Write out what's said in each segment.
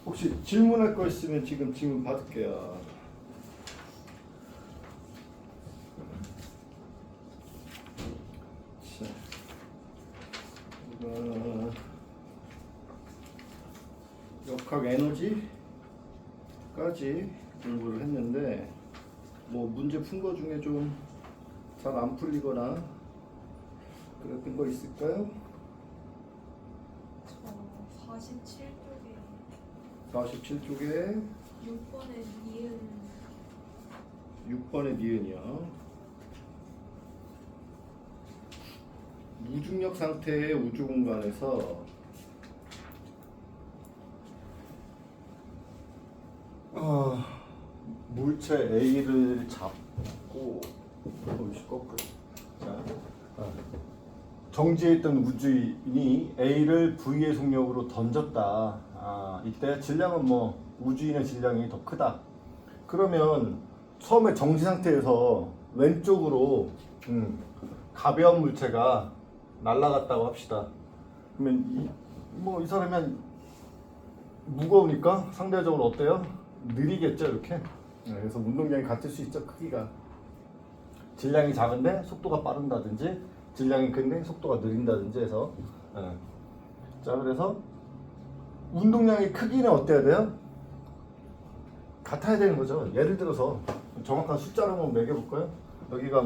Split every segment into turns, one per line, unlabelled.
혹시 질문할 거 있으면 지금 질문 받을게요. 자, 이거 역학 에너지까지 공부를 했는데 뭐 문제 푼 거 중에 좀 잘 안 풀리거나 그랬던 거 있을까요?
47쪽에
47쪽에
6번에 니은
6번의 니은이요. 무중력 상태의 우주 공간에서 물체 A를 잡고 거꾸로 자, 정지해 있던 우주인이 A를 V의 속력으로 던졌다. 이때 질량은 뭐 우주인의 질량이 더 크다. 그러면 처음에 정지 상태에서 왼쪽으로 가벼운 물체가 날아갔다고 합시다. 그러면 이 사람이 한 무거우니까 상대적으로 어때요? 느리겠죠, 이렇게. 그래서 운동량이 같을 수 있죠, 크기가. 질량이 작은데 속도가 빠른다든지, 질량이 큰데 속도가 느린다든지 해서. 자, 그래서 운동량의 크기는 어때야 돼요? 같아야 되는 거죠. 예를 들어서 정확한 숫자로 한번 매겨볼까요? 여기가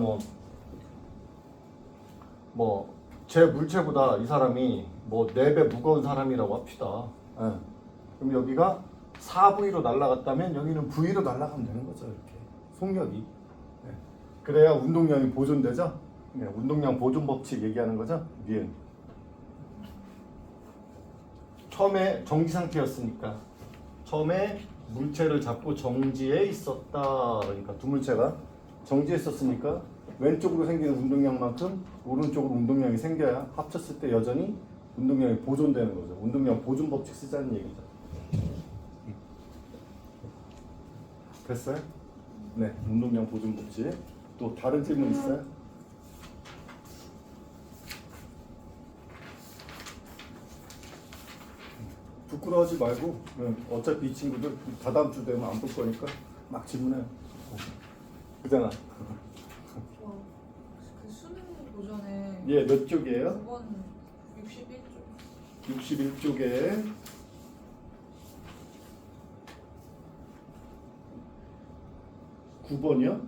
제 물체보다 이 사람이 4배 무거운 사람이라고 합시다. 그럼 여기가 4V로 날아갔다면 여기는 V로 날아가면 되는 거죠. 이렇게 속력이. 그래야 운동량이 보존되죠. 운동량 보존 법칙 얘기하는 거죠. 니은. 처음에 정지 상태였으니까 처음에 물체를 잡고 정지에 있었다. 그러니까 두 물체가 정지에 있었으니까 왼쪽으로 생기는 운동량만큼 오른쪽으로 운동량이 생겨야 합쳤을 때 여전히 운동량이 보존되는 거죠. 운동량 보존 법칙 쓰자는 얘기죠. 됐어요? 네, 운동량 보존 법칙. 또 다른 질문 있어요? 부끄러워하지 말고 어차피 이 친구들 다다음 주 되면 안 볼 거니까 막 질문해. 그잖아.
그 수능 도전에
예, 몇 쪽이에요?
9번 61쪽
61쪽에 9번이요?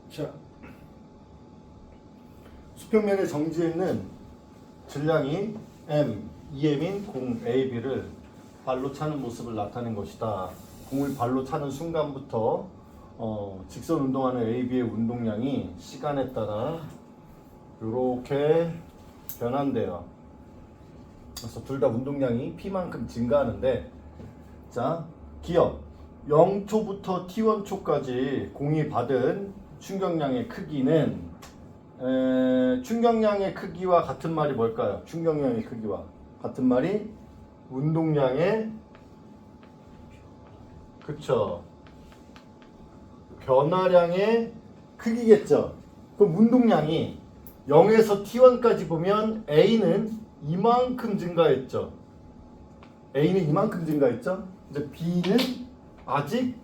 자, 수평면에 정지해 있는 질량이 m, EM인 공 AB를 발로 차는 모습을 나타낸 것이다. 공을 발로 차는 순간부터 직선 운동하는 AB의 운동량이 시간에 따라 이렇게 변한대요. 그래서 둘 다 운동량이 P만큼 증가하는데, 자, 기억 0초부터 T1초까지 공이 받은 충격량의 크기는 충격량의 크기와 같은 말이 뭘까요? 충격량의 크기와 같은 말이 운동량의 그쵸 변화량의 크기겠죠. 그럼 운동량이 0에서 T1까지 보면 A는 이만큼 증가했죠. A는 이만큼 증가했죠. 근데 B는 아직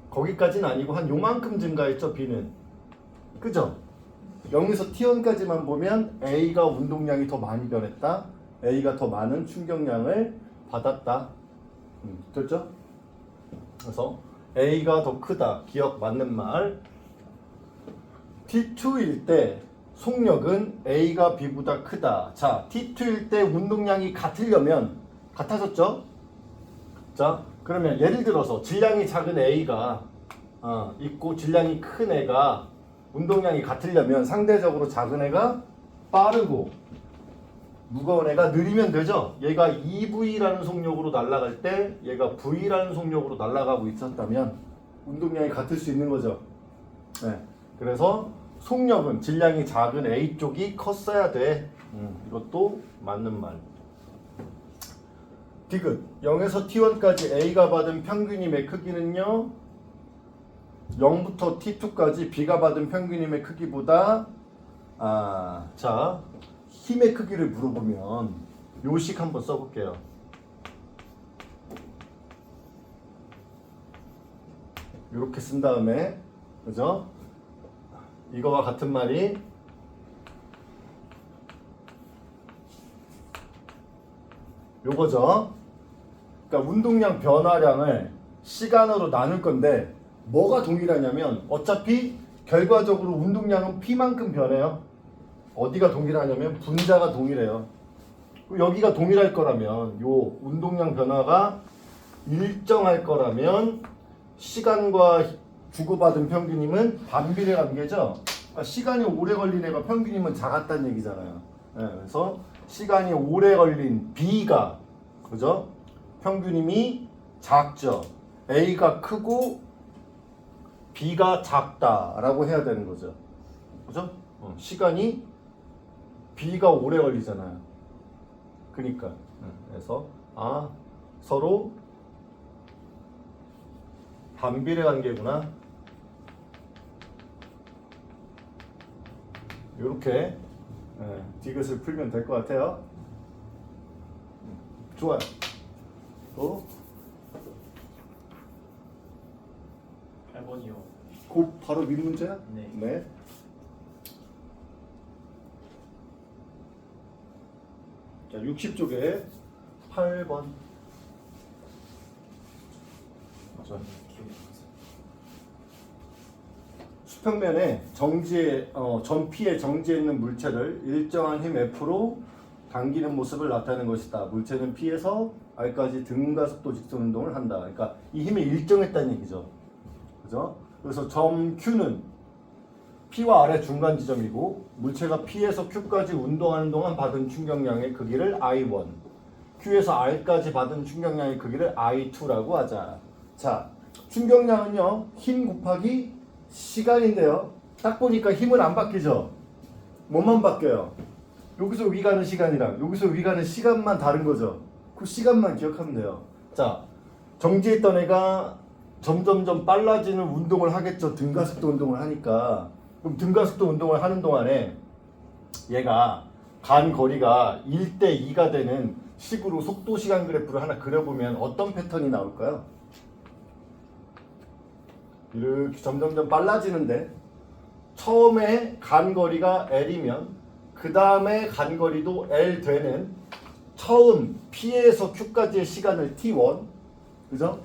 거기까지는 아니고 한 요만큼 증가했죠. B는. 그죠? 0에서 T1까지만 보면 A가 운동량이 더 많이 변했다. A가 더 많은 충격량을 받았다. 됐죠? 그래서 A가 더 크다. 기억 맞는 말. T2일 때 속력은 A가 B보다 크다. 자, T2일 때 운동량이 같으려면 같아졌죠? 자, 그러면 예를 들어서 질량이 작은 A가 있고 질량이 큰 애가 운동량이 같으려면 상대적으로 작은 애가 빠르고 무거운 애가 느리면 되죠. 얘가 2V라는 속력으로 날아갈 때 얘가 V라는 속력으로 날아가고 있었다면 운동량이 같을 수 있는 거죠. 네. 그래서 속력은 질량이 작은 A 쪽이 컸어야 돼. 이것도 맞는 말. 디귿 0에서 T1까지 A가 받은 평균임의 크기는요 0부터 T2까지 B가 받은 평균임의 크기보다 자 힘의 크기를 물어보면 요식 한번 써볼게요. 이렇게 쓴 다음에 그죠? 이거와 같은 말이 요거죠. 그러니까 운동량 변화량을 시간으로 나눌 건데 뭐가 동일하냐면 어차피 결과적으로 운동량은 P만큼 변해요. 어디가 동일하냐면 분자가 동일해요. 여기가 동일할 거라면 요 운동량 변화가 일정할 거라면 시간과 주고받은 평균임은 반비례 관계죠. 그러니까 시간이 오래 걸린 애가 평균임은 작았다는 얘기잖아요. 네, 그래서 시간이 오래 걸린 B가 그죠? 평균임이 작죠. A가 크고 B가 작다라고 해야 되는 거죠. 그죠? 시간이 B가 오래 걸리잖아요. 그러니까 그래서 서로 반비례 관계구나. 이렇게 디귿을 풀면 될 것 같아요. 좋아요. 또
8번이요.
곧 바로 민 문제야?
네.
자, 60쪽에 8번. 맞아. 수평면에 정지에 전피에 정지해 있는 물체를 일정한 힘 F로 당기는 모습을 나타내는 것이다. 물체는 P에서 R까지 등가속도 직선 운동을 한다. 그러니까 이 힘이 일정했다는 얘기죠. 그죠? 그래서 점 Q는 P와 R의 중간 지점이고 물체가 P에서 Q까지 운동하는 동안 받은 충격량의 크기를 I1, Q에서 R까지 받은 충격량의 크기를 I2라고 하자. 자, 충격량은요, 힘 곱하기 시간인데요. 딱 보니까 힘은 안 바뀌죠. 뭐만 바뀌어요? 여기서 위 가는 시간이랑 여기서 위 가는 시간만 다른 거죠. 그 시간만 기억하면 돼요. 자, 정지했던 애가 점점점 빨라지는 운동을 하겠죠. 등가속도 운동을 하니까. 그럼 등가속도 운동을 하는 동안에 얘가 간 거리가 1대 2가 되는 식으로 속도 시간 그래프를 하나 그려보면 어떤 패턴이 나올까요? 이렇게 점점점 빨라지는데 처음에 간 거리가 L이면 그 다음에 간 거리도 L 되는 처음 P에서 Q까지의 시간을 T1, 그죠?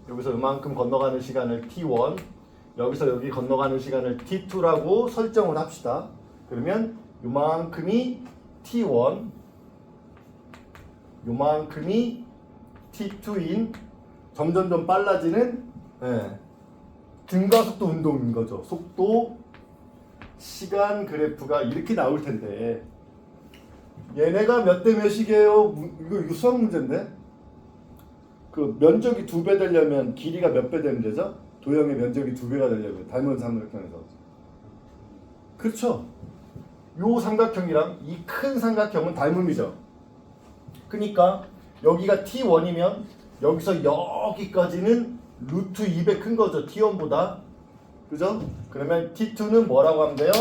여기서 이만큼 건너가는 시간을 T1, 여기서 여기 건너가는 시간을 T2라고 설정을 합시다. 그러면 요만큼이 T1, 요만큼이 T2인 점점점 빨라지는 등가속도 운동인 거죠. 속도, 시간 그래프가 이렇게 나올 텐데 얘네가 몇 대 몇이게요? 이거 수학 문제인데? 그 면적이 2배 되려면 길이가 몇 배 되면 되죠? 도형의 면적이 2배가 되려면 닮은 삼각형에서 그렇죠? 요 삼각형이랑 이 큰 삼각형은 닮음이죠. 그러니까 여기가 T1이면 여기서 여기까지는 루트 2배 큰 거죠. T1보다. 그죠? 그러면 T2는 뭐라고 하면 돼요?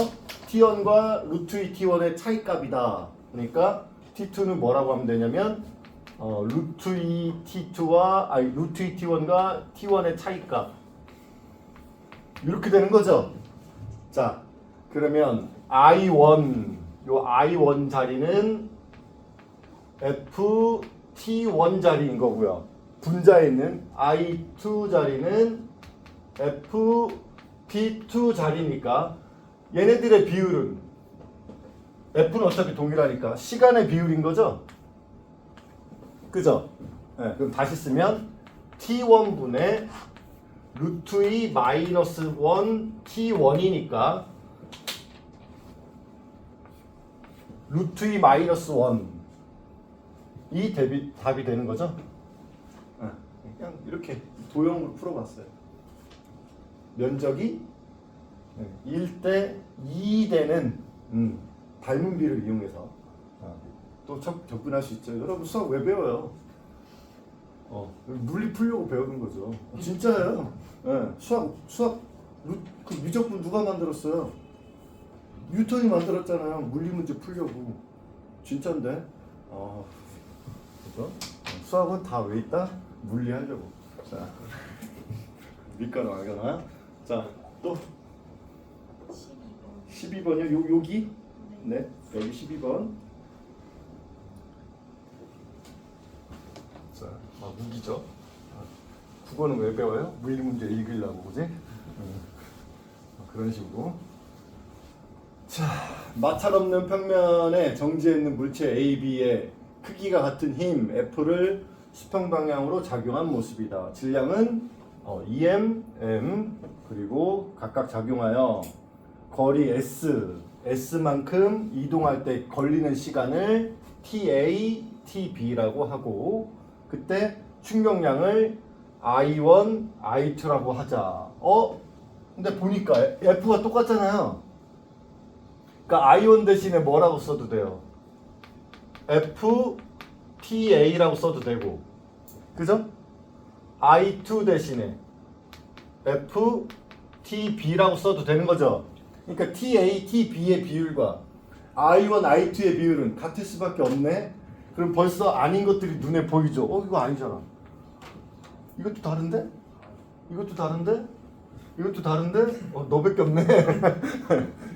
T1과 루트 2 T1의 차이값이다. 그러니까 T2는 뭐라고 하면 되냐면 루트 2 T2와 루트 2 T1과 T1의 차이값 이렇게 되는 거죠. 자, 그러면 I1 요 I1 자리는 F T1 자리인 거고요. 분자에 있는 I2 자리는 F P2 자리니까 얘네들의 비율은 F는 어차피 동일하니까 시간의 비율인 거죠. 그죠? 네, 그럼 다시 쓰면 T1분의 루트 2 마이너스 1 T1이니까 루트 2 마이너스 1이 답이 되는 거죠. 그냥 이렇게 도형으로 풀어봤어요. 면적이 1대 2 되는 닮은 비를 이용해서 또 접근할 수 있죠. 여러분 수학 왜 배워요? 물리 풀려고 배우는 거죠. 진짜예요. 수학 그 미적분 누가 만들었어요? 뉴턴이 만들었잖아요. 물리 문제 풀려고. 진짜인데. 그죠? 수학은 다 왜 있다? 물리하려고. 자, 밀가루 알거나. 자, 또
12번.
12번이요. 여기?
네.
네, 여기 12번. 자, 무기죠. 국어는 왜 배워요? 물리 문제 읽으려고, 그지? 그런 식으로. 자, 마찰 없는 평면에 정지해 있는 물체 A, B의 크기가 같은 힘 F를 수평 방향으로 작용한 모습이다. 질량은 EM, M 그리고 각각 작용하여 거리 S만큼 이동할 때 걸리는 시간을 TA, TB라고 하고 그때 충격량을 I1, I2라고 하자. 근데 보니까 F가 똑같잖아요. 그러니까 I1 대신에 뭐라고 써도 돼요? FTA라고 써도 되고, 그죠? I2 대신에 FTB라고 써도 되는 거죠. 그러니까 TA, TB의 비율과 I1, I2의 비율은 같을 수밖에 없네. 그럼 벌써 아닌 것들이 눈에 보이죠. 이거 아니잖아. 이것도 다른데? 이것도 다른데? 이것도 다른데? 너밖에 없네.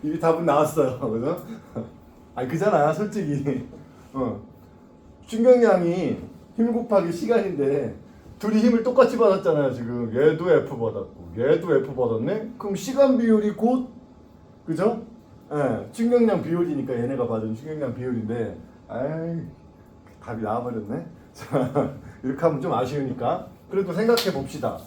이게 답은 나왔어요. 그죠? 아니 그잖아 솔직히. 충격량이 힘 곱하기 시간인데 둘이 힘을 똑같이 받았잖아요. 지금 얘도 F 받았고 얘도 F 받았네. 그럼 시간 비율이 곧 그죠? 충격량 비율이니까 얘네가 받은 충격량 비율인데 답이 나와버렸네. 자, 이렇게 하면 좀 아쉬우니까 그래도 생각해 봅시다.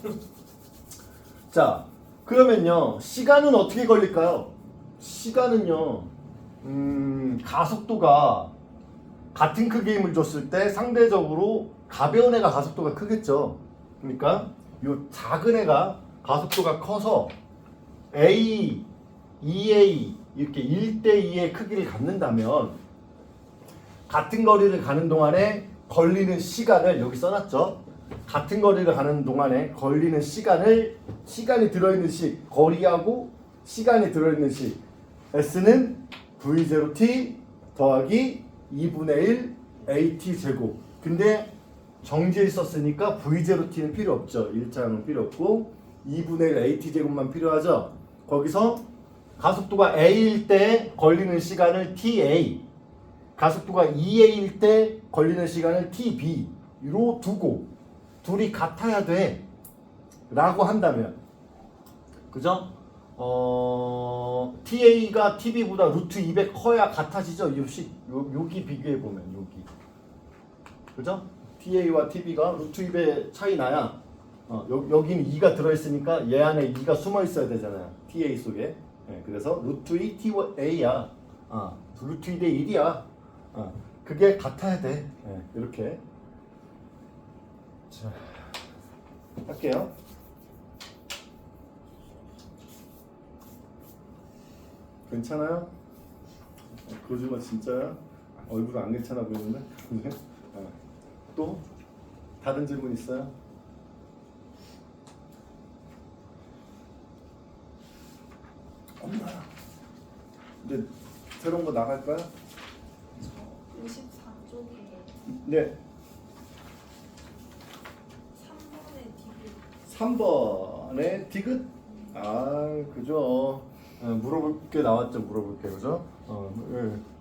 자, 그러면요 시간은 어떻게 걸릴까요? 시간은요 가속도가 같은 크기의 힘을 줬을 때 상대적으로 가벼운 애가 가속도가 크겠죠. 그러니까 이 작은 애가 가속도가 커서 A, 2A 이렇게 1대2의 크기를 갖는다면 같은 거리를 가는 동안에 걸리는 시간을 여기 써놨죠. 같은 거리를 가는 동안에 걸리는 시간을 시간이 들어있는 시 거리하고 시간이 들어있는 시 S는 V0t 더하기 2분의 1 AT 제곱. 근데 정지에 있었으니까 V0t는 필요 없죠. 1차항은 필요 없고 2분의 1 AT 제곱만 필요하죠. 거기서 가속도가 A일 때 걸리는 시간을 TA, 가속도가 2A일 때 걸리는 시간을 TB로 두고 둘이 같아야 돼 라고 한다면 그죠? TA가 TB보다 루트 200 커야 같아지죠. 여기 비교해 보면 여기 그죠? TA와 TB가 루트 200 차이 나야 여기는 2가 들어있으니까 얘 안에 2가 숨어 있어야 되잖아요. TA 속에. 그래서 루트 2 TA야. 루트 2 대 1이야. 그게 같아야 돼. 이렇게. 자, 할게요. 괜찮아요? 거짓말 진짜야? 얼굴 안 괜찮아 보이는데? 또? 다른 질문 있어요? 엄마야. 이제 새로운 거 나갈까요?
저 54쪽에
네.
3번의 디귿.
3번에 디귿? 그죠. 물어볼 게 나왔죠. 물어볼 게 그죠?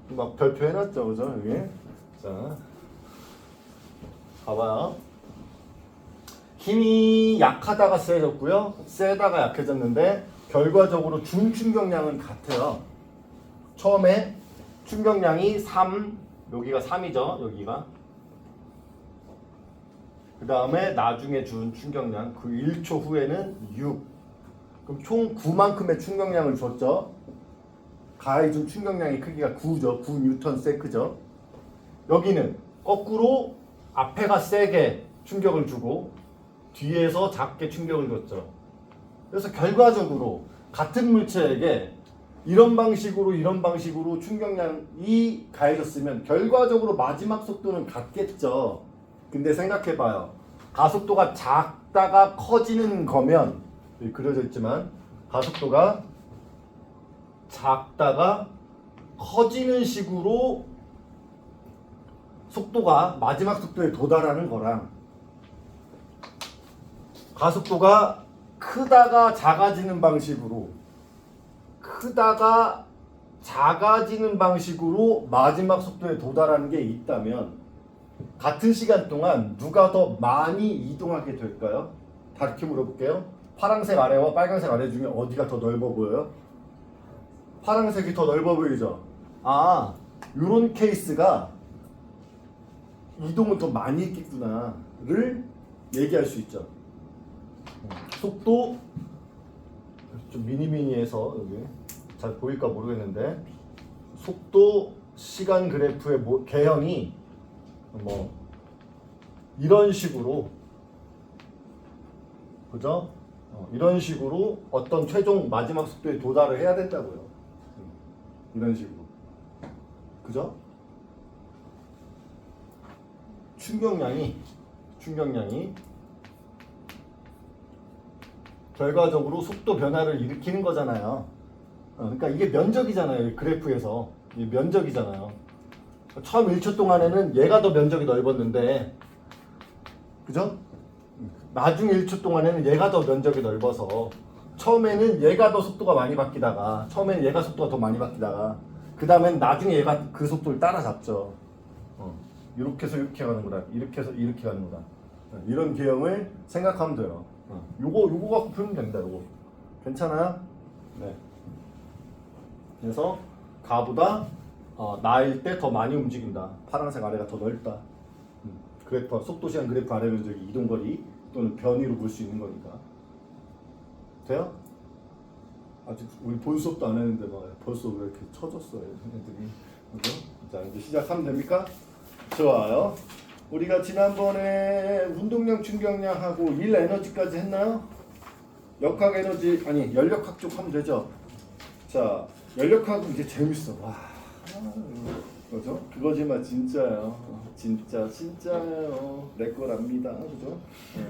막 별표 해놨죠. 그죠? 여기. 자, 봐봐요. 힘이 약하다가 세졌고요. 세다가 약해졌는데 결과적으로 준 충격량은 같아요. 처음에 충격량이 3, 여기가 3이죠. 여기가. 그 다음에 나중에 준 충격량 그 1초 후에는 6. 그럼 총 9만큼의 충격량을 줬죠. 가해 준 충격량의 크기가 9죠. 9 뉴턴 세크죠. 여기는 거꾸로 앞에가 세게 충격을 주고 뒤에서 작게 충격을 줬죠. 그래서 결과적으로 같은 물체에게 이런 방식으로 충격량이 가해졌으면 결과적으로 마지막 속도는 같겠죠. 근데 생각해봐요. 가속도가 작다가 커지는 거면 여기 그려져 있지만 가속도가 작다가 커지는 식으로 속도가 마지막 속도에 도달하는 거랑 가속도가 크다가 작아지는 방식으로 마지막 속도에 도달하는 게 있다면 같은 시간 동안 누가 더 많이 이동하게 될까요? 다 이렇게 물어볼게요. 파란색 아래와 빨간색 아래 중에 어디가 더 넓어 보여요? 파란색이 더 넓어 보이죠? 아, 요런 케이스가 이동을 더 많이 했겠구나를 얘기할 수 있죠. 속도 좀 미니미니해서 여기 잘 보일까 모르겠는데 속도 시간 그래프의 개형이 뭐 이런 식으로 그죠? 이런 식으로 어떤 최종 마지막 속도에 도달을 해야 된다고요. 이런 식으로 그죠? 충격량이 결과적으로 속도 변화를 일으키는 거잖아요. 그러니까 이게 면적이잖아요. 이 그래프에서 이 면적이잖아요. 처음 1초 동안에는 얘가 더 면적이 넓었는데, 그죠? 나중 1초 동안에는 얘가 더 면적이 넓어서 처음에는 얘가 더 속도가 많이 바뀌다가 처음에는 얘가 속도가 더 많이 바뀌다가 그 다음엔 나중에 얘가 그 속도를 따라잡죠. 이렇게 해서 이렇게 가는 거다. 이렇게 해서 이렇게 가는 거다. 이런 개형을 생각하면 돼요. 요거 갖고 풀면 된다. 요거 괜찮아요? 네. 그래서 가보다 나일 때 더 많이 움직인다. 파란색 아래가 더 넓다. 그래프 속도 시간 그래프 아래 면적이 이동 거리 또는 변이로 볼 수 있는 거니까. 돼요? 아직 우리 본 수업도 안 했는데 막 벌써 왜 이렇게 쳐졌어요, 애들이. 그죠? 자, 이제 시작하면 됩니까? 좋아요. 우리가 지난번에 운동량, 충격량하고 일 에너지까지 했나요? 역학 에너지 아니 연력학 쪽 하면 되죠. 자, 연력학은 이제 재밌어. 와, 그죠? 그거지만 진짜예요. 진짜예요. 내 거랍니다. 그죠? 네.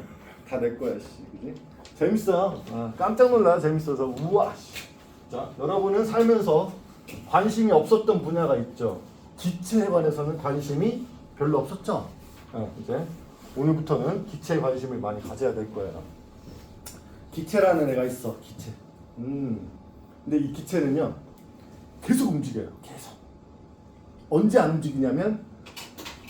다 내 거야, 씨. 그지? 재밌어요. 깜짝 놀라 재밌어서 우와. 자, 여러분은 살면서 관심이 없었던 분야가 있죠. 기체에 관해서는 관심이 별로 없었죠. 이제 오늘부터는 기체에 관심을 많이 가져야 될 거예요. 기체라는 애가 있어. 기체. 근데 이 기체는요 계속 움직여요. 계속. 언제 안 움직이냐면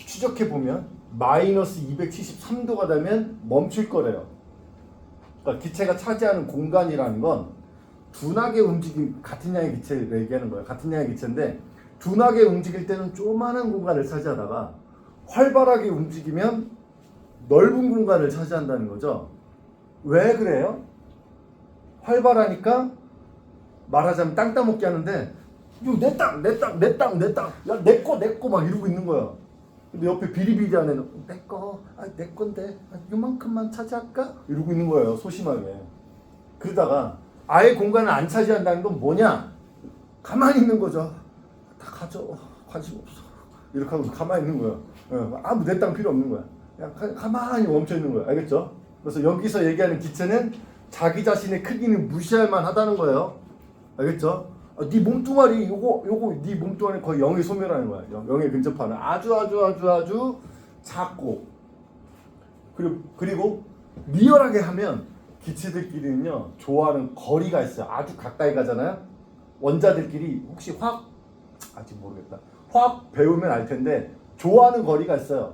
추적해 보면 마이너스 273도가 되면 멈출 거래요. 그러니까 기체가 차지하는 공간이라는 건 둔하게 움직임 같은 양의 기체를 얘기하는 거예요. 같은 양의 기체인데 둔하게 움직일 때는 조그마한 공간을 차지하다가 활발하게 움직이면 넓은 공간을 차지한다는 거죠. 왜 그래요? 활발하니까 말하자면 땅 따먹기 하는데 내 땅, 야 내 거 막 이러고 있는 거야. 근데 옆에 비리비리한 애는 내 건데 요만큼만 차지할까? 이러고 있는 거예요. 소심하게. 그러다가 아예 공간을 안 차지한다는 건 뭐냐? 가만히 있는 거죠. 다 가져. 관심 없어. 이렇게 하고 가만히 있는 거야. 아무 내 땅 필요 없는 거야. 그냥 가만히 멈춰 있는 거야. 알겠죠? 그래서 여기서 얘기하는 기체는 자기 자신의 크기는 무시할 만하다는 거예요. 알겠죠? 네 몸뚱아리 요거 네 몸뚱아리 거의 0에 소멸하는 거야. 0에 근접하는 아주 작고 그리고 리얼하게 하면 기체들끼리는요 좋아하는 거리가 있어요. 아주 가까이 가잖아요. 원자들끼리 혹시 아직 모르겠다. 화학 배우면 알 텐데 좋아하는 거리가 있어요.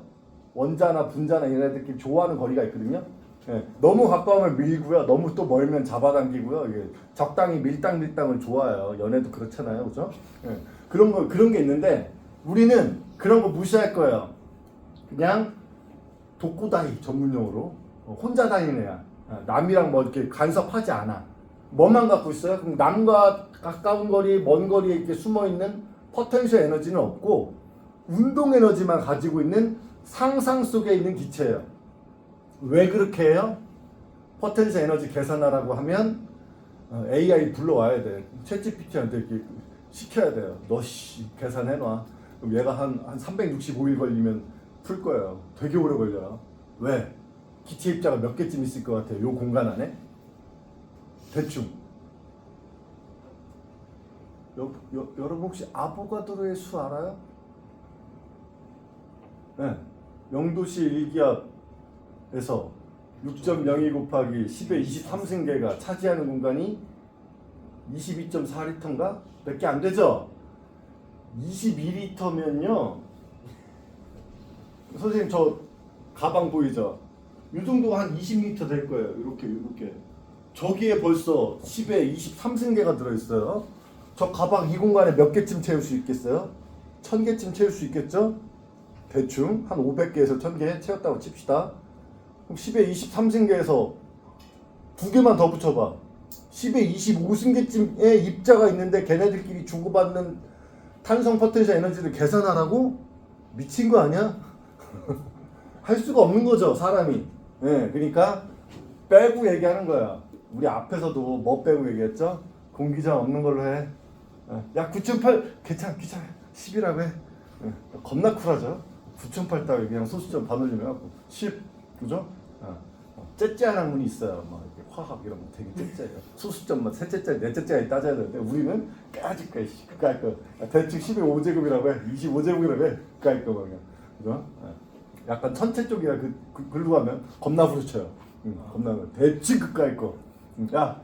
원자나 분자나 얘네들끼리 좋아하는 거리가 있거든요. 예, 너무 가까우면 밀고요. 너무 또 멀면 잡아당기고요. 이게 적당히 밀당을 좋아해요. 연애도 그렇잖아요, 그죠? 예, 그런 게 있는데 우리는 그런 거 무시할 거예요. 그냥 독고다이 전문용어로 혼자 다니는 애야. 남이랑 뭐 이렇게 간섭하지 않아. 뭐만 갖고 있어요? 그럼 남과 가까운 거리, 먼 거리에 이렇게 숨어 있는 포텐셜 에너지는 없고 운동 에너지만 가지고 있는 상상 속에 있는 기체예요. 왜 그렇게 해요? 포텐셜 에너지 계산하라고 하면 AI 불러와야 돼. 챗GPT한테 이렇게 시켜야 돼요. 너 계산해놔. 그럼 얘가 한 365일 걸리면 풀 거예요. 되게 오래 걸려요. 왜? 기체 입자가 몇 개쯤 있을 것 같아요? 요 공간 안에? 대충. 여러분 혹시 아보가드로의 수 알아요? 네. 0도씨 1기압에서 6.02 곱하기 10의 23승계가 차지하는 공간이 22.4리터인가? 몇 개 안 되죠? 22리터면요. 선생님 저 가방 보이죠? 이 정도가 한 20리터 될 거예요. 이렇게. 저기에 벌써 10에 23승계가 들어있어요. 저 가방 이 공간에 몇 개쯤 채울 수 있겠어요? 1000개쯤 채울 수 있겠죠? 대충 한 500개에서 1000개 채웠다고 칩시다. 그럼 10에 23승계에서 두 개만 더 붙여봐. 10에 25승계쯤의 입자가 있는데 걔네들끼리 주고받는 탄성 포텐셜 에너지를 계산하라고? 미친 거 아니야? 할 수가 없는 거죠, 사람이. 네, 그러니까 빼고 얘기하는 거야. 우리 앞에서도 뭐 빼고 얘기했죠? 공기장 없는 걸로 해. 야 9.8 괜찮아, 귀찮아. 10이라고 해. 겁나 쿨하죠? 9.8 따위 그냥 소수점 반올리면 하고 10, 그죠? 째째한 학문이 있어요. 막 이렇게 화학 이런 거 되게 째째해요. 소수점만 셋째짜리, 넷째짜리 따져야 되는데 우리는 까짓까지 그까이 거 대충 10의 5제곱이라고 해. 25제곱이라고 해. 그까이 거 그냥, 그죠? 약간 천체 쪽이라 글로 가면 겁나 부르쳐요. 겁나 대충 그까이 거. 야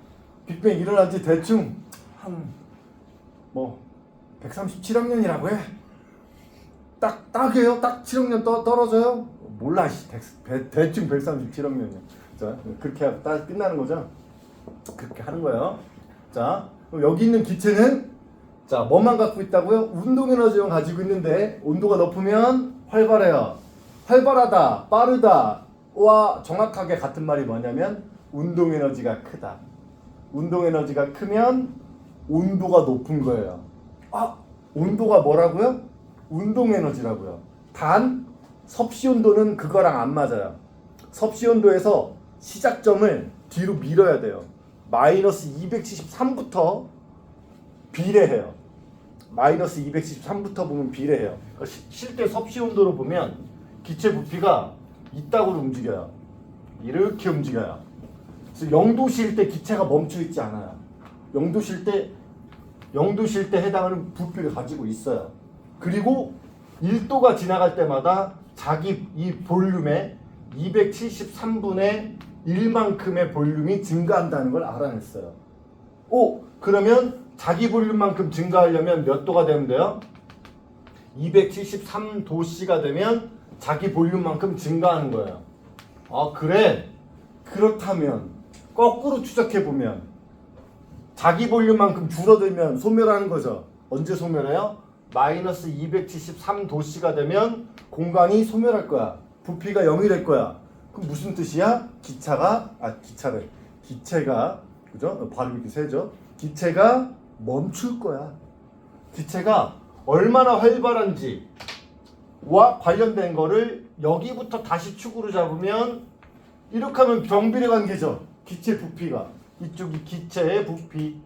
빅뱅 일어난 지 대충 한 뭐 137억년이라고 해. 딱이에요? 딱 7억년 떨어져요? 몰라. 대충 137억년이야. 자, 그렇게 하고 딱 끝나는 거죠. 그렇게 하는 거예요. 자, 그럼 여기 있는 기체는 자 뭐만 갖고 있다고요? 운동 에너지만 가지고 있는데 온도가 높으면 활발해요. 활발하다, 빠르다와 정확하게 같은 말이 뭐냐면 운동 에너지가 크다. 운동 에너지가 크면 온도가 높은 거예요. 온도가 뭐라고요? 운동 에너지라고요. 단 섭씨 온도는 그거랑 안 맞아요. 섭씨 온도에서 시작점을 뒤로 밀어야 돼요. 마이너스 273부터 비례해요. 마이너스 273부터 보면 비례해요. 실제 섭씨 온도로 보면 기체 부피가 이따구로 움직여요. 이렇게 움직여요. 그래서 0도씨일 때 기체가 멈춰 있지 않아요. 0도씨일 때 해당하는 부피를 가지고 있어요. 그리고 1도가 지나갈 때마다 자기 이 볼륨의 273분의 1만큼의 볼륨이 증가한다는 걸 알아냈어요. 그러면 자기 볼륨만큼 증가하려면 몇 도가 되면 돼요? 273도씨가 되면 자기 볼륨만큼 증가하는 거예요. 그래? 그렇다면 거꾸로 추적해보면 자기 볼륨만큼 줄어들면 소멸하는 거죠. 언제 소멸해요? 마이너스 273도씨가 되면 공간이 소멸할 거야. 부피가 0이 될 거야. 그럼 무슨 뜻이야? 기체가 그죠? 발음이 이렇게 세죠? 기체가 멈출 거야. 기체가 얼마나 활발한지와 관련된 거를 여기부터 다시 축으로 잡으면 이렇게 하면 병비례 관계죠. 기체 부피가 이쪽이 기체의 부피,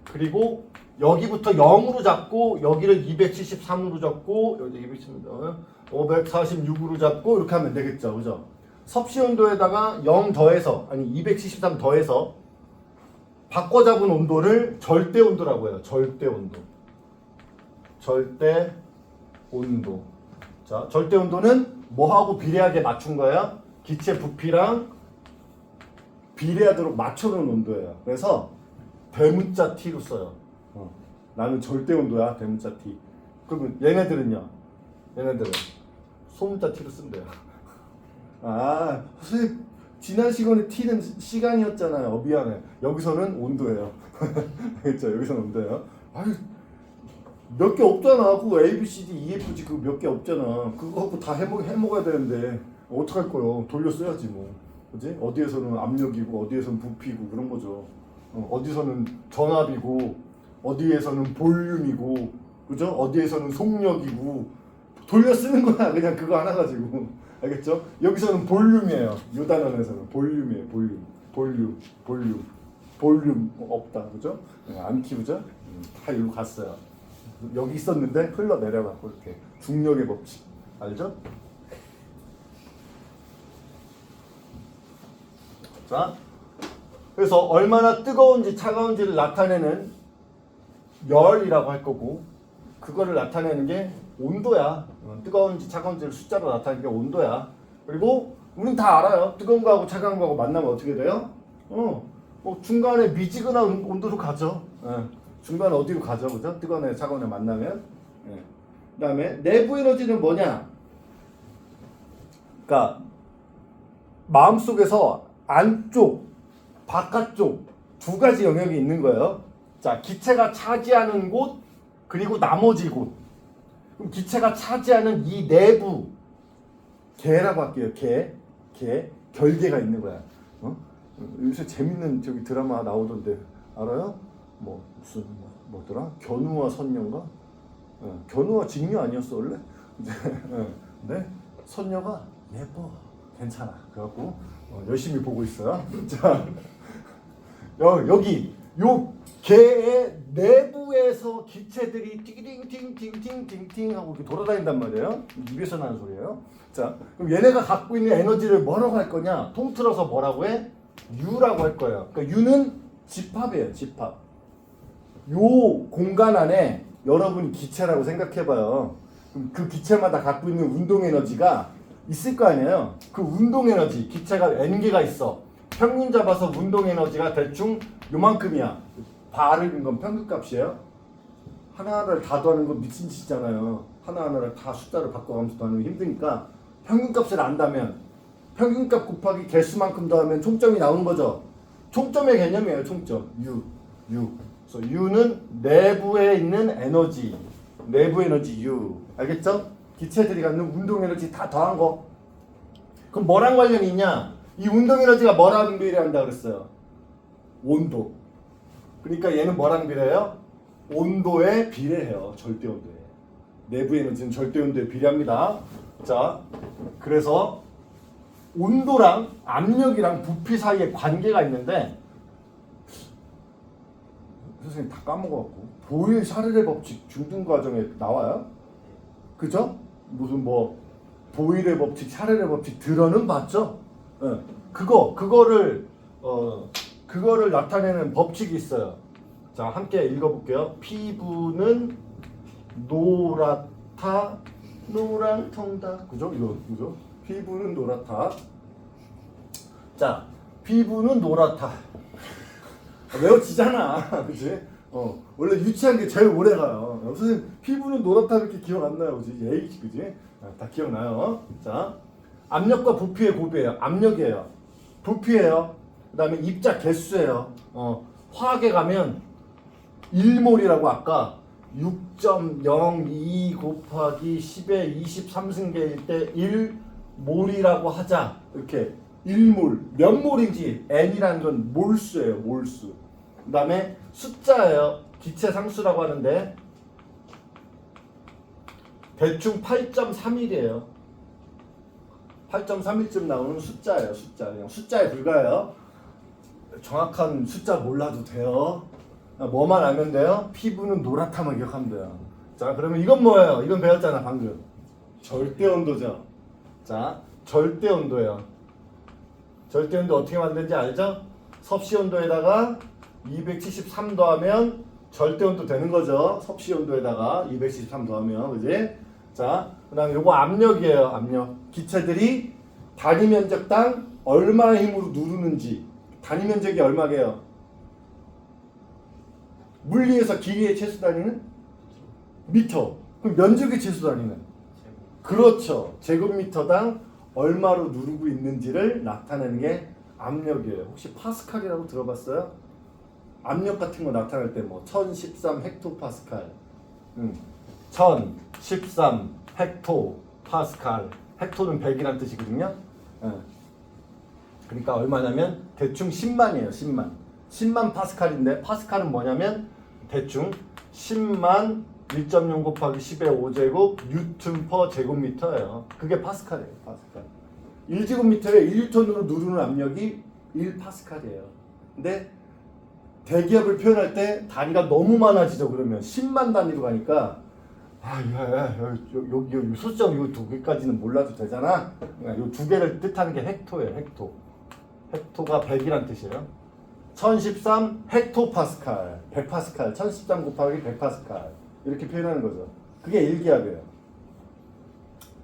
그리고 여기부터 0으로 잡고 여기를 273으로 잡고 여기 546으로 잡고 이렇게 하면 되겠죠. 그죠? 섭씨 온도에다가 0 더해서 273 더해서 바꿔 잡은 온도를 절대 온도라고 해요. 절대 온도. 절대 온도. 자, 절대 온도는 뭐하고 비례하게 맞춘 거야? 기체 부피랑 비례하도록 맞춰놓은 온도예요. 그래서 대문자 T로 써요. 나는 절대 온도야, 대문자 T. 그러면 얘네들은 소문자 T로 쓴대요. 선생님 지난 시간에 T는 시간이었잖아요. 미안해. 여기서는 온도예요. 알겠죠? 여기서는 온도예요. 몇 개 없잖아. 그거 A, B, C, D, E, F, G 그거 몇 개 없잖아. 그거 갖고 다 해먹어야 되는데 어떡할 거요? 돌려 써야지 뭐. 그지? 어디에서는 압력이고 어디에서는 부피고 그런 거죠. 어디서는 전압이고 어디에서는 볼륨이고, 그죠? 어디에서는 속력이고 돌려 쓰는 거야. 그냥 그거 하나 가지고. 알겠죠? 여기서는 볼륨이에요. 요 단원에서는 볼륨이에요. 볼륨 없다. 그죠? 안 키우죠? 다 이리로 갔어요. 여기 있었는데 흘러내려가고 이렇게 중력의 법칙 알죠? 자, 그래서 얼마나 뜨거운지 차가운지를 나타내는 열이라고 할 거고, 그거를 나타내는 게 온도야. 뜨거운지 차가운지를 숫자로 나타내는 게 온도야. 그리고 우린 다 알아요. 뜨거운 거하고 차가운 거하고 만나면 어떻게 돼요? 중간에 미지근한 온도로 가죠. 중간에 어디로 가죠, 그죠? 뜨거운 애, 차가운 애 만나면. 그다음에 내부 에너지는 뭐냐? 그러니까 마음속에서 안쪽, 바깥쪽 두 가지 영역이 있는 거예요. 자, 기체가 차지하는 곳 그리고 나머지 곳. 그럼 기체가 차지하는 이 내부 개라고 할게요. 개 결계가 있는 거야. 요새 재밌는 저기 드라마 나오던데 알아요? 뭐 무슨 뭐더라? 견우와 선녀인가? 견우와 직녀 아니었어 원래? 네, 선녀가 예뻐, 괜찮아. 그래갖고 열심히 보고 있어요. 자, 여기 요 개의 내부에서 기체들이 띵띵띵띵띵띵 하고 이렇게 돌아다닌단 말이에요. 입에서 나는 소리예요. 자, 그럼 얘네가 갖고 있는 에너지를 뭐라고 할 거냐? 통틀어서 뭐라고 해? U라고 할 거예요. 그러니까 U는 집합이에요. 집합. 요 공간 안에 여러분이 기체라고 생각해봐요. 그럼 그 기체마다 갖고 있는 운동 에너지가 있을 거 아니에요. 그 운동 에너지, 기체가 N개가 있어. 평균 잡아서 운동 에너지가 대충 요만큼이야. 바르는 건 평균값이에요. 하나하나를 다 더하는 건 미친 짓이잖아요. 하나하나를 다 숫자를 바꿔가면서 더하는 게 힘드니까 평균값을 안다면 평균값 곱하기 개수만큼 더하면 총점이 나오는 거죠. 총점의 개념이에요. 총점. U. 그래서 U는 내부에 있는 에너지. 내부 에너지 U. 알겠죠? 기체들이 갖는 운동 에너지 다 더한 거. 그럼 뭐랑 관련이 있냐? 이 운동 에너지가 뭐랑 비례한다 그랬어요? 온도. 그러니까 얘는 뭐랑 비례해요? 온도에 비례해요. 절대 온도에. 내부 에너지는 절대 온도에 비례합니다. 자, 그래서 온도랑 압력이랑 부피 사이에 관계가 있는데 선생님 다 까먹어갖고 보일 샤를의 법칙 중등 과정에 나와요? 그죠? 무슨 뭐 보일의 법칙, 샤를의 법칙 들어는 봤죠? 네. 그거를 나타내는 법칙이 있어요. 자, 함께 읽어볼게요. 피부는 노랗다, 노랑통다. 그죠? 이거 그죠? 피부는 노랗다. 자, 피부는 노랗다. 외워지잖아, 그지? 원래 유치한 게 제일 오래 가요. 선생님, 피부는 노랗다 이렇게 기억 안 나요, 그지? 예의, 그지? 다 기억나요. 자, 압력과 부피의 곱이에요. 압력이에요. 부피예요. 그다음에 입자 개수예요. 화학에 가면 1몰이라고 아까 6.02 곱하기 10의 23승계일 때 1몰이라고 하자. 이렇게 1몰. 몇 몰인지 N이라는 건 몰수예요. 몰수. 그 다음에 숫자예요. 기체 상수라고 하는데 대충 8.31이에요. 8.31쯤 나오는 숫자예요. 숫자. 그냥 숫자에 불과해요. 정확한 숫자 몰라도 돼요. 뭐만 알면 돼요? 피부는 노랗다만 기억하면 돼요. 자, 그러면 이건 뭐예요? 이건 배웠잖아 방금. 절대 온도죠. 자, 절대 온도예요. 절대 온도 어떻게 만드는지 알죠? 섭씨 온도에다가 273 더하면 절대 온도 되는 거죠. 섭씨 온도에다가 273 더하면, 그지? 자, 그다음에 요거 압력이에요. 압력. 기체들이 단위 면적당 얼마의 힘으로 누르는지. 단위 면적이 얼마게요? 물리에서 길이의 최소 단위는 미터. 그럼 면적의 최소 단위는? 그렇죠. 제곱미터당 얼마로 누르고 있는지를 나타내는 게 압력이에요. 혹시 파스칼이라고 들어봤어요? 압력 같은 거 나타낼 때 뭐 1013 헥토파스칼, 1013 헥토파스칼. 헥토는 100이란 뜻이거든요. 그러니까 얼마냐면 대충 10만이에요. 10만 파스칼인데 파스칼은 뭐냐면 대충 10만 1.0 곱하기 10의 5제곱 뉴턴 퍼 제곱미터예요. 그게 파스칼이에요. 파스칼. 1제곱미터에 1뉴턴으로 누르는 압력이 1파스칼이에요. 근데 대기압을 표현할 때 단위가 너무 많아지죠. 그러면 10만 단위로 가니까 요 소수점 요 두 개까지는 몰라도 되잖아. 요 두 개를 뜻하는 게 헥토예요. 헥토. 헥토가 100이란 뜻이에요. 1013 헥토파스칼, 100파스칼, 1013 곱하기 100파스칼 이렇게 표현하는 거죠. 그게 1기압이에요.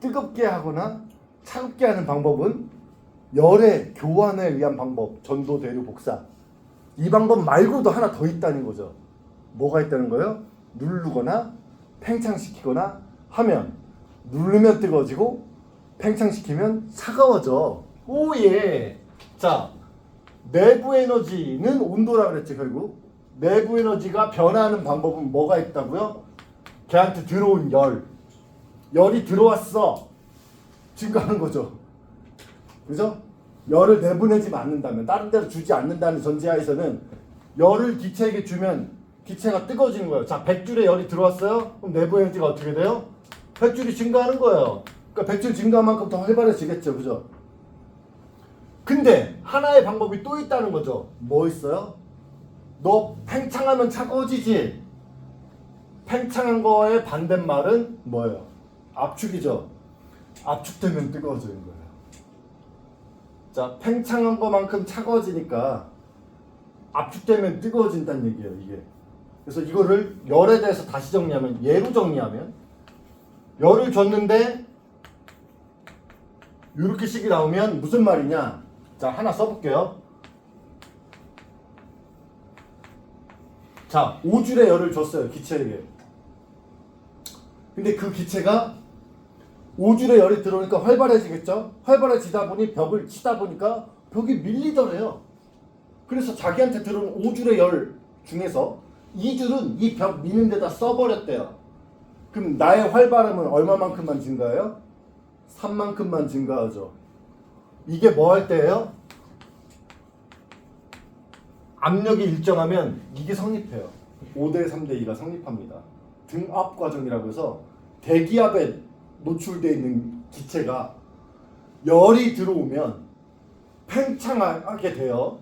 뜨겁게 하거나 차갑게 하는 방법은 열의 교환에 의한 방법, 전도, 대류, 복사. 이 방법 말고도 하나 더 있다는 거죠. 뭐가 있다는 거예요? 누르거나 팽창시키거나 하면 누르면 뜨거워지고 팽창시키면 차가워져. 오예. 자, 내부 에너지는 온도라 그랬지 결국. 내부 에너지가 변화하는 방법은 뭐가 있다고요? 걔한테 들어온 열이 들어왔어. 증가하는 거죠. 그죠? 열을 내보내지 않는다면, 다른 데로 주지 않는다는 전제하에서는 열을 기체에게 주면 기체가 뜨거워지는 거예요. 자, 100줄의 열이 들어왔어요? 그럼 내부 에너지가 어떻게 돼요? 100줄이 증가하는 거예요. 그러니까 100줄 증가한 만큼 더 활발해지겠죠. 그죠? 근데 하나의 방법이 또 있다는 거죠. 뭐 있어요? 너 팽창하면 차가워지지? 팽창한 거의 반대말은 뭐예요? 압축이죠. 압축되면 뜨거워지는 거예요. 자, 팽창한 것만큼 차가워지니까 압축되면 뜨거워진다는 얘기예요, 이게. 그래서 이거를 열에 대해서 다시 정리하면, 예로 정리하면, 열을 줬는데 이렇게 식이 나오면 무슨 말이냐? 자, 하나 써볼게요. 자, 5줄의 열을 줬어요, 기체에게. 근데 그 기체가 5줄의 열이 들어오니까 활발해지겠죠? 활발해지다 보니 벽을 치다 보니까 벽이 밀리더래요. 그래서 자기한테 들어온 5줄의 열 중에서 2줄은 이 벽 미는 데다 써버렸대요. 그럼 나의 활발함은 얼마만큼만 증가해요? 3만큼만 증가하죠. 이게 뭐 할 때예요? 압력이 일정하면 이게 성립해요. 5대 3대 2가 성립합니다. 등압 과정이라고 해서 대기압에 노출되어 있는 기체가 열이 들어오면 팽창하게 돼요.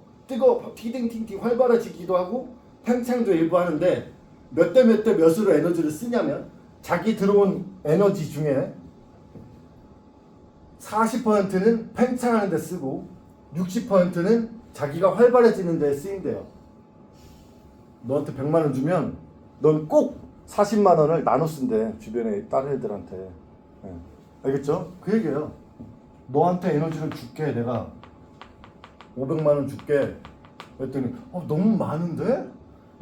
티딩팅팅 활발해지기도 하고 팽창도 일부 하는데 몇 대 몇 대 몇으로 에너지를 쓰냐면 자기 들어온 에너지 중에 40%는 팽창하는 데 쓰고 60%는 자기가 활발해지는 데 쓰인대요. 너한테 100만 원 주면 넌 꼭 40만 원을 나눠 쓴대. 주변에 다른 애들한테. 네. 알겠죠? 그 얘기예요. 너한테 에너지를 줄게. 내가 500만 원 줄게. 그랬더니 너무 많은데?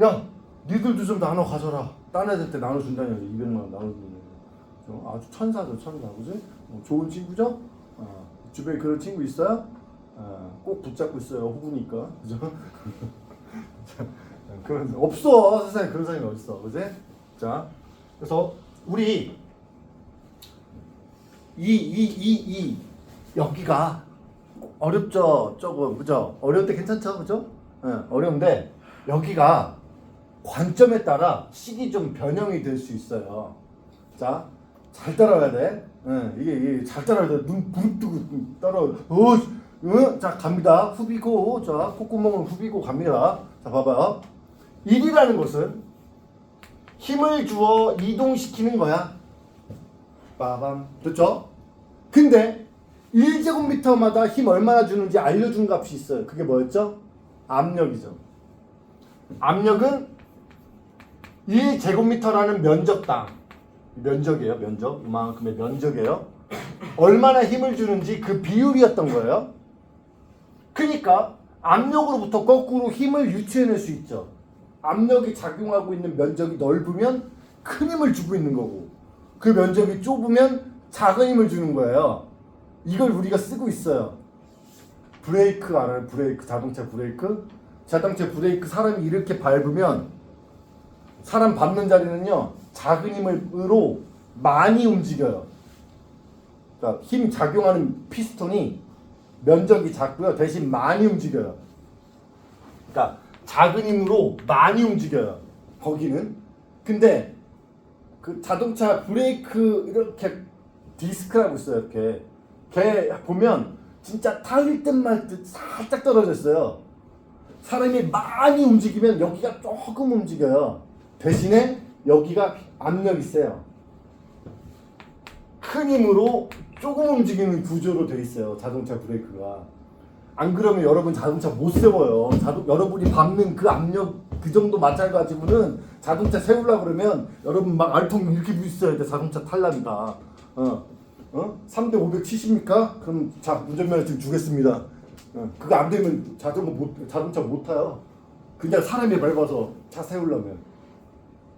야, 니들도 좀 나눠 가져라. 딴 애들 때 나눠준다는 얘기. 200만 원 나눠주는 아주 천사죠, 천사. 그지? 좋은 친구죠? 주변에 그런 친구 있어요? 꼭 붙잡고 있어요. 후보니까. 그죠? 그런 없어. 세상에 그런 사람이 어딨어. 그지? 자, 그래서 우리 여기가 어렵죠, 조금. 그죠? 어려울 때 괜찮죠, 그죠? 어려운데 여기가 관점에 따라 식이 좀 변형이 될 수 있어요. 자, 잘 따라와야 돼. 이게 잘 따라와야 돼. 눈 부릅 뜨고 따라와. 자, 갑니다. 후비고, 자, 콧구멍을 후비고 갑니다. 자, 봐봐요. 1이라는 것은 힘을 주어 이동시키는 거야. 빠밤. 됐죠? 근데 1제곱미터마다 힘 얼마나 주는지 알려준 값이 있어요. 그게 뭐였죠? 압력이죠. 압력은 1제곱미터라는 면적당, 면적이에요. 면적. 이만큼의 면적이에요. 얼마나 힘을 주는지 그 비율이었던 거예요. 그러니까 압력으로부터 거꾸로 힘을 유추해낼 수 있죠. 압력이 작용하고 있는 면적이 넓으면 큰 힘을 주고 있는 거고, 그 면적이 좁으면 작은 힘을 주는 거예요. 이걸 우리가 쓰고 있어요. 브레이크 알아요? 브레이크, 자동차 브레이크. 자동차 브레이크 사람이 이렇게 밟으면 사람 밟는 자리는요 작은 힘으로 많이 움직여요. 그러니까 힘 작용하는 피스톤이 면적이 작고요 대신 많이 움직여요. 그러니까 작은 힘으로 많이 움직여요. 거기는. 근데 그 자동차 브레이크 이렇게 디스크라고 있어요. 이렇게 걔 보면 진짜 타일 듯 말 듯 살짝 떨어져 있어요. 사람이 많이 움직이면 여기가 조금 움직여요. 대신에 여기가 압력이 세요. 큰 힘으로 조금 움직이는 구조로 돼 있어요. 자동차 브레이크가. 안 그러면 여러분 자동차 못 세워요. 여러분이 밟는 그 압력 그 정도 마찰가지고는 자동차 세우려고 그러면 여러분 막 알통 이렇게 부딪혀야 돼. 자동차 탈랍니다. 3대 570입니까? 그럼 자 운전면허증 주겠습니다. 그거 안 되면 자동차 못 타요. 그냥 사람이 밟아서 차 세우려면.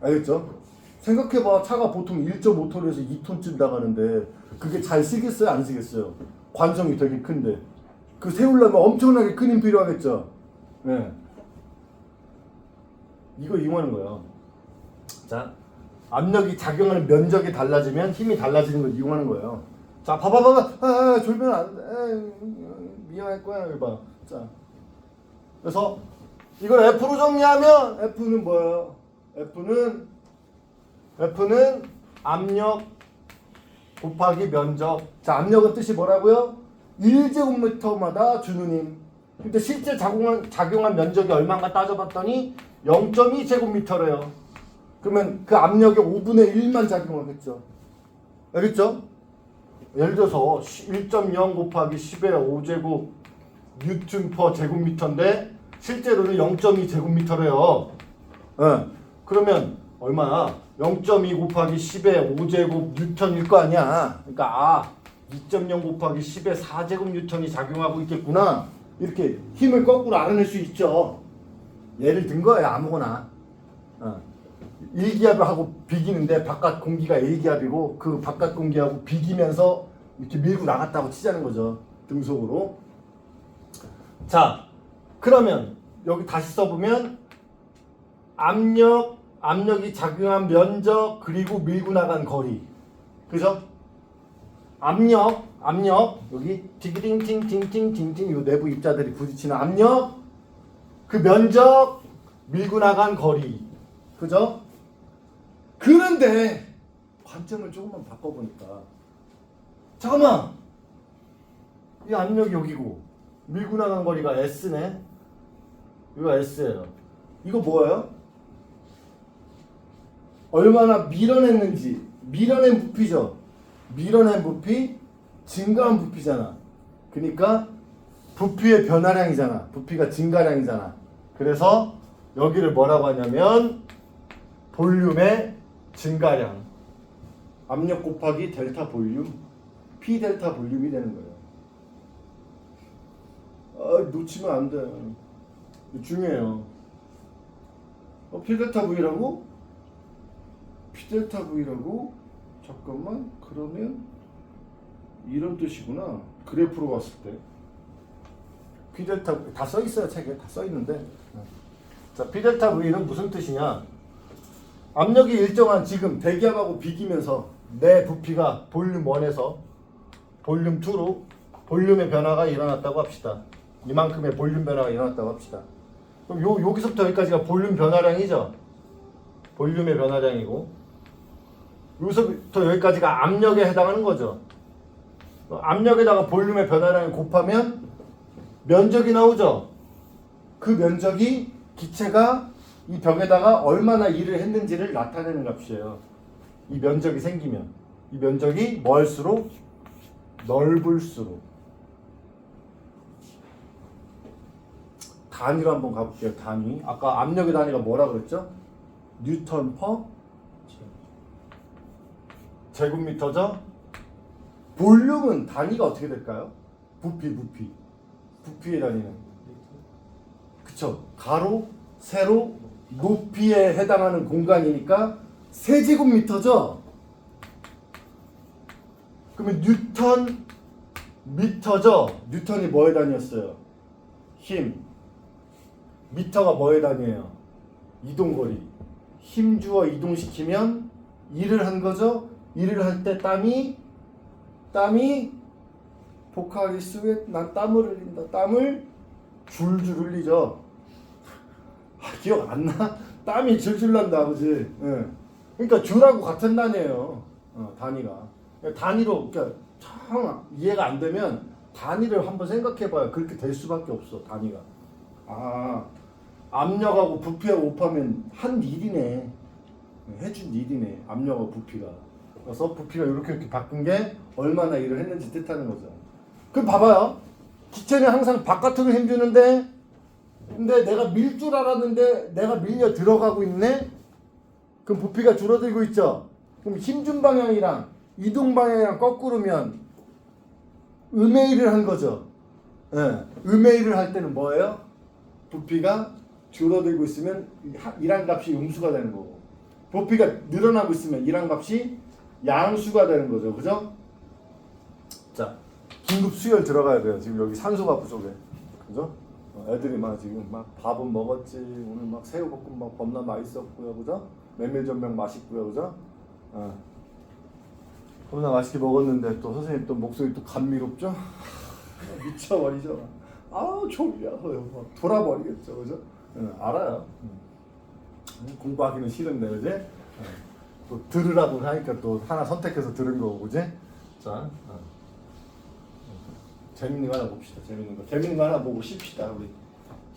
알겠죠? 생각해봐. 차가 보통 1.5톤에서 2톤쯤 나가는데 그게 잘 쓰겠어요? 안 쓰겠어요? 관성이 되게 큰데 그 세우려면 엄청나게 큰 힘 필요하겠죠? 네. 이거 이용하는 거예요. 자, 압력이 작용하는 면적이 달라지면 힘이 달라지는 걸 이용하는 거예요. 자, 봐봐. 졸면 안 돼. 미안할 거야. 이거 봐. 자, 그래서 이걸 F로 정리하면 F는 뭐예요? F는 압력 곱하기 면적. 자, 압력은 뜻이 뭐라고요? 1제곱미터마다 주는 힘. 근데 실제 작용한 면적이 얼마인가 따져봤더니 0.2제곱미터래요. 그러면 그 압력의 5분의 1만 작용하겠죠. 알겠죠? 예를 들어서 1.0 곱하기 10의 5제곱 뉴턴 퍼 제곱미터인데 실제로는 0.2제곱미터래요. 그러면 얼마야? 0.2 곱하기 10의 5제곱 뉴턴일 거 아니야. 그러니까 2.0 곱하기 10의 4제곱 뉴턴이 작용하고 있겠구나. 이렇게 힘을 거꾸로 알아낼 수 있죠. 예를 든 거예요. 아무거나. 일기압하고 비기는데 바깥 공기가 일기압이고 그 바깥 공기하고 비기면서 이렇게 밀고 나갔다고 치자는 거죠. 등속으로. 자, 그러면 여기 다시 써보면 압력이 작용한 면적 그리고 밀고 나간 거리. 그죠? 압력 여기 팅팅팅팅팅팅팅 요 내부 입자들이 부딪히는 압력 그 면적 밀고 나간 거리. 그죠? 그런데 관점을 조금만 바꿔보니까 잠깐만 이 압력이 여기고 밀고 나간 거리가 S네. 이거 S예요. 이거 뭐예요? 얼마나 밀어냈는지. 밀어낸 부피죠. 밀어낸 부피 증가한 부피잖아. 그러니까 부피의 변화량이잖아. 부피가 증가량이잖아. 그래서 여기를 뭐라고 하냐면 볼륨의 증가량. 압력 곱하기 델타 볼륨. P 델타 볼륨이 되는 거예요. 놓치면 안 돼. 중요해요. P 델타 V라고? P 델타 V라고? 잠깐만. 그러면 이런 뜻이구나. 그래프로 봤을 때. P 델타 다 써 있어요. 책에 다 써 있는데. 자, P 델타 V는 무슨 뜻이냐? 압력이 일정한 지금 대기압하고 비기면서 내 부피가 볼륨 1에서 볼륨 2로 볼륨의 변화가 일어났다고 합시다. 이만큼의 볼륨 변화가 일어났다고 합시다. 그럼 여기서부터 여기까지가 볼륨 변화량이죠. 볼륨의 변화량이고 여기서부터 여기까지가 압력에 해당하는 거죠. 압력에다가 볼륨의 변화량을 곱하면 면적이 나오죠. 그 면적이 기체가 이 벽에다가 얼마나 일을 했는지를 나타내는 값이에요. 이 면적이 생기면 이 면적이 멀수록 넓을수록. 단위로 한번 가볼게요. 단위. 아까 압력의 단위가 뭐라 그랬죠? 뉴턴 퍼 제곱미터죠? 볼륨은 단위가 어떻게 될까요? 부피의 단위는 그쵸? 가로, 세로, 높이에 해당하는 공간이니까 세제곱미터죠? 그러면 뉴턴 미터죠? 뉴턴이 뭐의 단위였어요? 힘. 미터가 뭐의 단위예요? 이동거리. 힘 주어 이동시키면 일을 한 거죠? 일을 할 때 땀이 포카리 스웨트 난 땀을 흘린다. 땀을 줄줄 흘리죠. 기억 안 나? 땀이 줄줄 난다, 그지? 예. 그러니까 줄하고 같은 단위예요. 단위가. 단위로 그러니까 참 이해가 안 되면 단위를 한번 생각해봐요. 그렇게 될 수밖에 없어. 단위가. 압력하고 부피하고 곱하면 한 일이네. 해준 일이네. 압력하고 부피가. 그래서 부피가 이렇게 바꾼 게 얼마나 일을 했는지 뜻하는 거죠. 그럼 봐봐요. 기체는 항상 바깥으로 힘주는데 근데 내가 밀 줄 알았는데 내가 밀려 들어가고 있네? 그럼 부피가 줄어들고 있죠? 그럼 힘준 방향이랑 이동 방향이랑 거꾸로면 음의1을 한 거죠. 예, 음의1을 할 때는 뭐예요? 부피가 줄어들고 있으면 이란 값이 음수가 되는 거고, 부피가 늘어나고 있으면 이란 값이 양수가 되는 거죠. 그죠? 자, 긴급 수열 들어가야 돼요. 지금 여기 산소가 부족해. 그죠? 애들이 막 지금 막 밥은 먹었지, 오늘 막 새우볶음밥 겁나 맛있었고요. 그죠? 메밀전병 맛있고요. 그죠? 겁나 맛있게 먹었는데 또 선생님 또 목소리 또 감미롭죠? 미쳐버리죠. 아우 졸려. 막 돌아버리겠죠. 그죠? 알아요. 공부하기는 싫은데 그지? 또 들으라고 하니까 또 하나 선택해서 들은 거고 그지? 자, 재밌는 거 하나 봅시다. 재밌는 거 하나 보고 쉽시다 우리.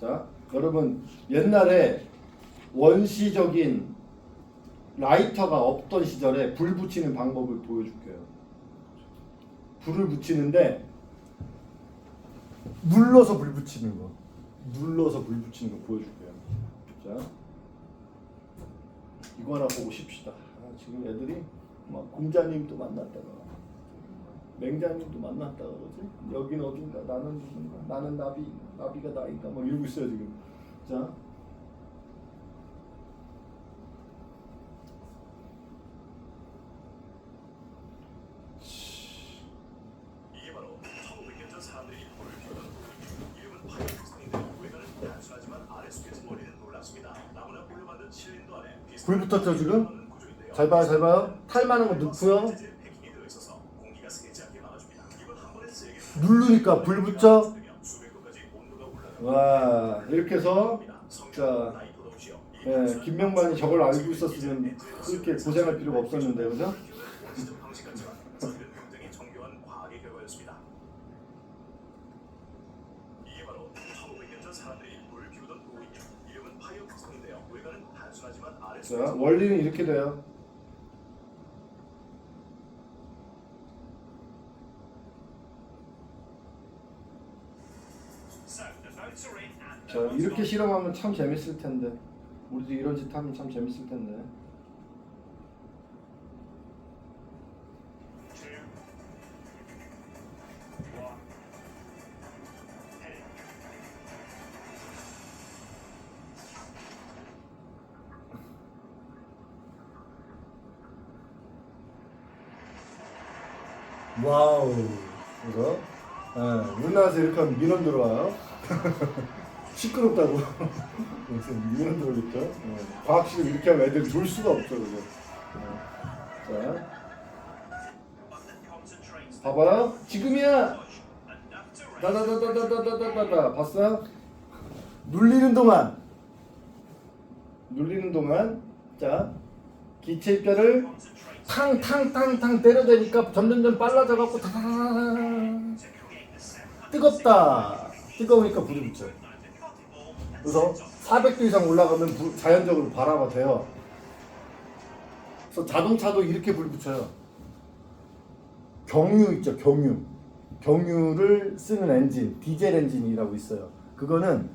자, 여러분 옛날에 원시적인 라이터가 없던 시절에 불 붙이는 방법을 보여줄게요. 불을 붙이는데 눌러서 불 붙이는 거. 눌러서 불 붙이는 거 보여줄게요. 자, 이거 하나 보고 쉽시다. 지금 애들이 막 공자님도 만났다가 맹자님도 만났다가 그러지? 여긴 어딘가, 나는 누군가, 나는 나비가 나인가 막 이러고 있어요 지금. 자,
이게 바로 1500년 전 사람들이 불을 피우던 이름은 파이어스톤인데 외관은 단순하지만 아래 속에서 머리는 놀랍습니다. 나무나 불로 만든 실린더 안에
불 붙었죠 지금? 잘 봐요, 잘 봐요. 탈 많은 거 넣고요. 누르니까 불 붙죠? 와, 이렇게 해서 자, 예, 김명만이 저걸 알고 있었으면 그렇게 고생할 필요가 없었는데, 그죠? 이게 바로 1500년 전 사람들이 불을 피우던 도구이며 이름은 파이어스톤인데요. 외관은 단순하지만 아래 자, 원리는 이렇게 돼요. 자, 이렇게 실험하면 참 재밌을 텐데. 우리도 이런 짓 하면 참 재밌을 텐데. 와우. 그래서 우리나라에서 이렇게 하면 민원 들어와요. 시끄럽다고. 그래서 민원 들어오겠죠. 과학식을 이렇게 하면 애들 졸 수가 없죠. 그죠? 자, 봐봐요. 지금이야. 다다다다다다다다다. 봤어요? 눌리는 동안 자, 기체 입자를 탕탕탕탕 때려대니까 점점점 빨라져갖고 뜨겁다. 뜨거우니까 불이 붙죠. 그래서 400도 이상 올라가면 자연적으로 발화가 돼요. 그래서 자동차도 이렇게 불 붙여요. 경유 있죠, 경유. 경유를 쓰는 엔진, 디젤 엔진이라고 있어요. 그거는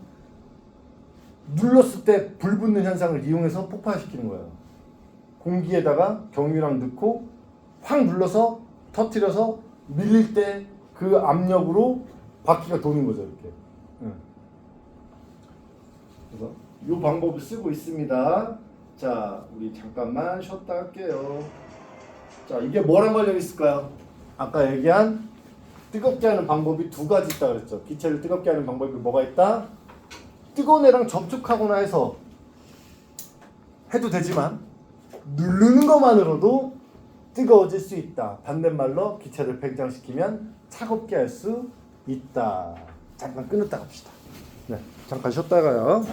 눌렀을 때 불 붙는 현상을 이용해서 폭발시키는 거예요. 공기에다가 경유랑 넣고 확 눌러서 터뜨려서 밀릴 때 그 압력으로 바퀴가 도는 거죠, 이렇게. 그래서 이 방법을 쓰고 있습니다. 자, 우리 잠깐만 쉬었다 할게요. 자, 이게 뭐랑 관련 있을까요? 아까 얘기한 뜨겁게 하는 방법이 두 가지 있다 그랬죠. 기체를 뜨겁게 하는 방법이 뭐가 있다? 뜨거운 애랑 접촉하거나 해서 해도 되지만 누르는 것만으로도 뜨거워질 수 있다. 반대말로 기체를 팽창시키면 차갑게 할 수 있다. 잠깐 끊었다 갑시다. 네, 잠깐 쉬었다가요.